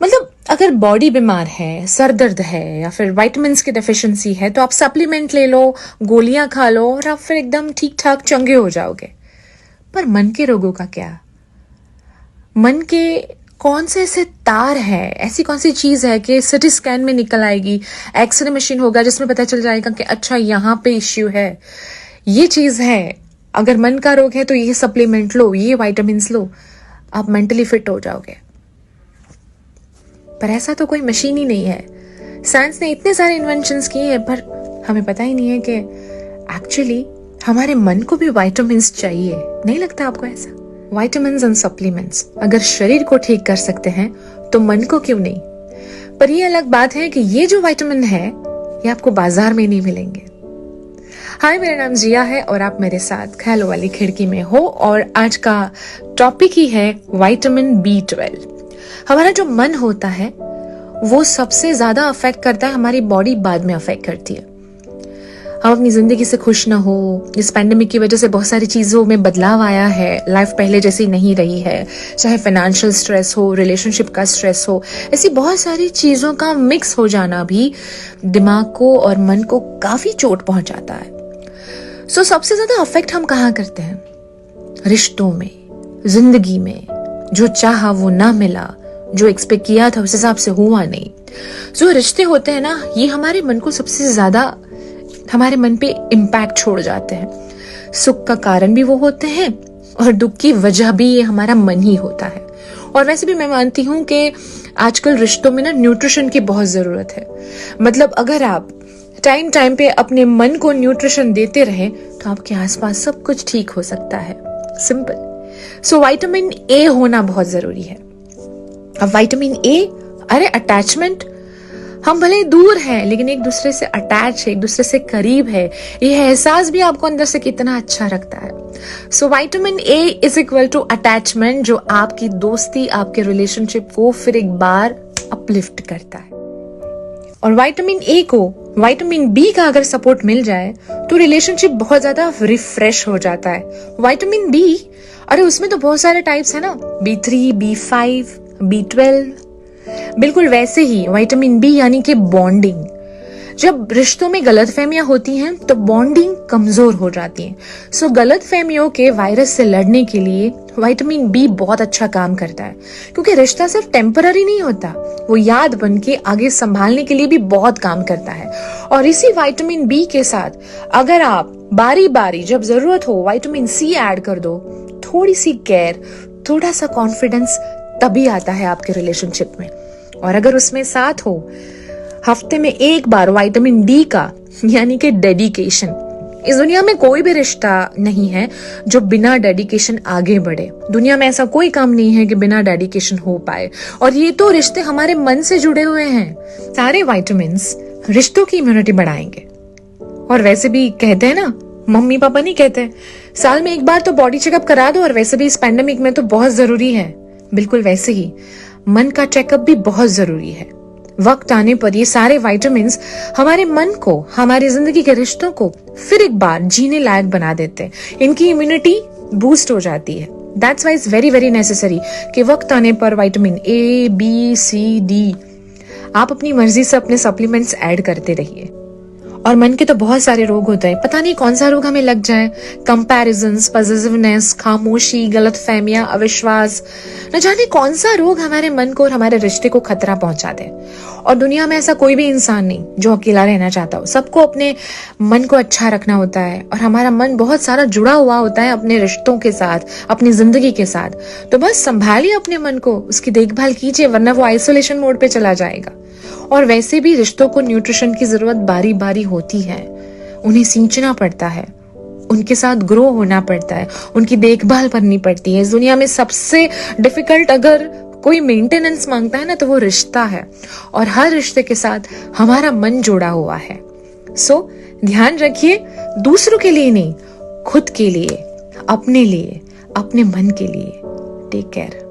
मतलब अगर बॉडी बीमार है, सर दर्द है या फिर विटामिन्स की डेफिशिएंसी है तो आप सप्लीमेंट ले लो, गोलियां खा लो और आप फिर एकदम ठीक ठाक चंगे हो जाओगे। पर मन के रोगों का क्या? मन के कौन से ऐसे तार है, ऐसी कौन सी चीज है कि सिटी स्कैन में निकल आएगी, एक्सरे मशीन होगा जिसमें पता चल जाएगा कि अच्छा यहाँ पे इश्यू है, ये चीज है, अगर मन का रोग है तो ये सप्लीमेंट लो, ये विटामिन्स लो, आप मेंटली फिट हो जाओगे। पर ऐसा तो कोई मशीन ही नहीं है। साइंस ने इतने सारे इन्वेंशंस किए हैं पर हमें पता ही नहीं है कि एक्चुअली हमारे मन को भी विटामिन्स चाहिए। नहीं लगता आपको ऐसा? विटामिन्स एंड सप्लीमेंट्स अगर शरीर को ठीक कर सकते हैं तो मन को क्यों नहीं? पर ये अलग बात है कि ये जो विटामिन है ये आपको बाजार में नहीं मिलेंगे। हाय, मेरा नाम जिया है और आप मेरे साथ ख्यालों वाली खिड़की में हो और आज का टॉपिक ही है विटामिन B12। हमारा जो मन होता है वो सबसे ज्यादा अफेक्ट करता है, हमारी बॉडी बाद में अफेक्ट करती है। हम अपनी जिंदगी से खुश ना हो, इस पैंडेमिक की वजह से बहुत सारी चीजों में बदलाव आया है, लाइफ पहले जैसी नहीं रही है, चाहे फाइनेंशियल स्ट्रेस हो, रिलेशनशिप का स्ट्रेस हो, ऐसी बहुत सारी चीजों का मिक्स हो जाना भी दिमाग को और मन को काफी चोट पहुंचाता है। सो सबसे ज्यादा अफेक्ट हम कहाँ करते हैं? रिश्तों में, जिंदगी में। जो चाहा वो ना मिला, जो एक्सपेक्ट किया था उस हिसाब से हुआ नहीं। जो रिश्ते होते हैं ना, ये हमारे मन को सबसे ज्यादा, हमारे मन पे इम्पैक्ट छोड़ जाते हैं। सुख का कारण भी वो होते हैं और दुख की वजह भी ये हमारा मन ही होता है। और वैसे भी मैं मानती हूँ कि आजकल रिश्तों में ना न्यूट्रिशन की बहुत जरूरत है। मतलब अगर आप टाइम टाइम पे अपने मन को न्यूट्रिशन देते रहे तो आपके आसपास सब कुछ ठीक हो सकता है। सिंपल। सो विटामिन ए होना बहुत जरूरी है। अब विटामिन ए, अरे अटैचमेंट, हम भले दूर हैं लेकिन एक दूसरे से अटैच है, एक दूसरे से करीब है, ये एहसास भी आपको अंदर से कितना अच्छा रखता है। So vitamin A is equal to attachment, जो आपकी दोस्ती, आपके रिलेशनशिप को फिर एक बार अपलिफ्ट करता है। और विटामिन ए को विटामिन बी का अगर सपोर्ट मिल जाए तो रिलेशनशिप बहुत ज्यादा रिफ्रेश हो जाता है। विटामिन बी, अरे उसमें तो बहुत सारे टाइप्स है ना, B3, B5, B12। बिल्कुल वैसे ही विटामिन बी यानी कि बॉन्डिंग। जब रिश्तों में गलतफहमियां होती हैं तो बॉन्डिंग कमजोर हो जाती है। सो गलतफहमियों के वायरस से लड़ने के लिए विटामिन बी बहुत अच्छा काम करता है, क्योंकि रिश्ता सिर्फ टेम्पररी नहीं होता, वो याद बन के आगे संभालने के लिए भी बहुत काम करता है। और इसी विटामिन बी के साथ अगर आप बारी बारी जब जरूरत हो विटामिन सी ऐड कर दो, थोड़ी सी केयर, थोड़ा सा कॉन्फिडेंस तभी आता है आपके रिलेशनशिप में। और अगर उसमें साथ हो हफ्ते में एक बार विटामिन डी का, यानी कि डेडिकेशन। इस दुनिया में कोई भी रिश्ता नहीं है जो बिना डेडिकेशन आगे बढ़े। दुनिया में ऐसा कोई काम नहीं है कि बिना डेडिकेशन हो पाए। और ये तो रिश्ते हमारे मन से जुड़े हुए हैं। सारे विटामिन्स रिश्तों की इम्यूनिटी बढ़ाएंगे। और वैसे भी कहते हैं ना, मम्मी पापा नहीं कहते, साल में एक बार तो बॉडी चेकअप करा दो, और वैसे भी इस पैंडेमिक में तो बहुत जरूरी है। बिल्कुल वैसे ही मन का चेकअप भी बहुत जरूरी है। वक्त आने पर ये सारे विटामिन्स हमारे मन को, हमारी जिंदगी के रिश्तों को फिर एक बार जीने लायक बना देते हैं। इनकी इम्यूनिटी बूस्ट हो जाती है। That's why it's very very necessary कि वक्त आने पर vitamin A, B, C, D आप अपनी मर्जी से अपने सप्लीमेंट्स ऐड करते रहिए। और मन के तो बहुत सारे रोग होते हैं, पता नहीं कौन सा रोग हमें लग जाए। कंपैरिजंस, पॉजिटिवनेस, खामोशी, गलतफहमियां, अविश्वास, न जाने कौन सा रोग हमारे मन को और हमारे रिश्ते को खतरा पहुंचा दे। और दुनिया में ऐसा कोई भी इंसान नहीं जो अकेला रहना चाहता हो। सबको अपने मन को अच्छा रखना होता है और हमारा मन बहुत सारा जुड़ा हुआ होता है अपने रिश्तों के साथ, अपनी जिंदगी के साथ। तो बस संभालिए अपने मन को, उसकी देखभाल कीजिए, वरना वो आइसोलेशन मोड पे चला जाएगा। और वैसे भी रिश्तों को न्यूट्रिशन की जरूरत बारी बारी होती है। उन्हें सींचना पड़ता है, उनके साथ ग्रो होना पड़ता है, उनकी देखभाल करनी पड़ती है। इस दुनिया में सबसे डिफिकल्ट अगर कोई मेंटेनेंस मांगता है ना तो वो रिश्ता है। और हर रिश्ते के साथ हमारा मन जुड़ा हुआ है। सो ध्यान रखिए, दूसरों के लिए नहीं, खुद के लिए, अपने लिए, अपने मन के लिए। Take care.